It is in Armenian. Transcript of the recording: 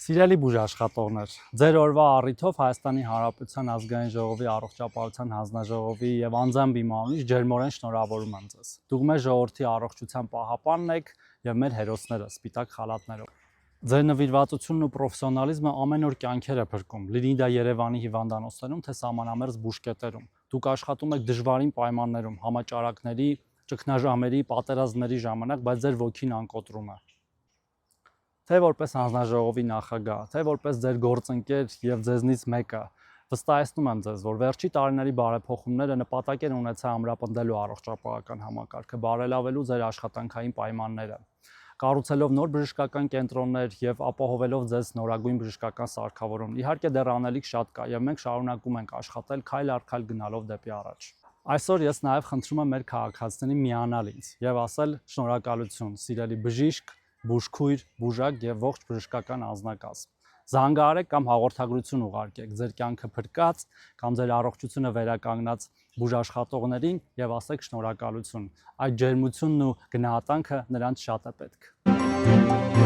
Սիրելի բուժաշխատողներ, ձեր օրվա առիթով Հայաստանի Հանրապետության ազգային ժողովի առողջապահության հանձնաժողովի եւ անձամբ իմ անունից ջերմորեն շնորհավորում եմ ձեզ։ Դուք մեր ժողովրդի առողջության պահապանն եք եւ մեր հերոսները սպիտակ խալաթներով։ Ձեր նվիրվածությունն ու պրոֆեսիոնալիզմը ամեն օր կյանքեր է փրկում, լինի դա Երևանի հիվանդանոցներում, թե սահմանամերձ բուժկետերում։ Դուք աշխատում եք դժվարին պայմաններում, համաճարակների, ճգնաժամերի, պատերազմների ժամանակ, բայց ձեր ոգին անկոտրում է։ Թե որպես հանձնաժողովի նախագահ, թե որպես ձեր գործընկեր եւ ձեզնից մեկը, վստահեցնում եմ ձեզ, որ վերջի տարիների բարեփոխումները նպատակ են ունեցել ամրապնդելու առողջապահական համակարգը, բարելավելու ձեր աշխատանքային պայմանները, կառուցելով նոր բժշկական կենտրոններ եւ ապահովելով ձեզ նորագույն բժշկական սարքավորում։ Իհարկե դեռ անելիք շատ կա եւ մենք շարունակում ենք աշխատել քայլ առ քայլ գնալով դեպի առաջ։ Այսօր ես նաեւ խնդրում եմ մեր քաղաքացիներին միանալ ինձ եւ ասել շնորհակալություն, սիրելի բժիշկ, բուժքույր, բուժակ եւ ողջ բժշկական անձնակազմ։ Զանգահարեք կամ հաղորդագրություն ուղարկեք ձեր կյանքը փրկած կամ ձեր առողջությունը վերականգնած բուժաշխատողներին եւ ասեք շնորհակալություն։ Այդ ջերմությունն ու գնահատանքը նրանց շատ է պետք։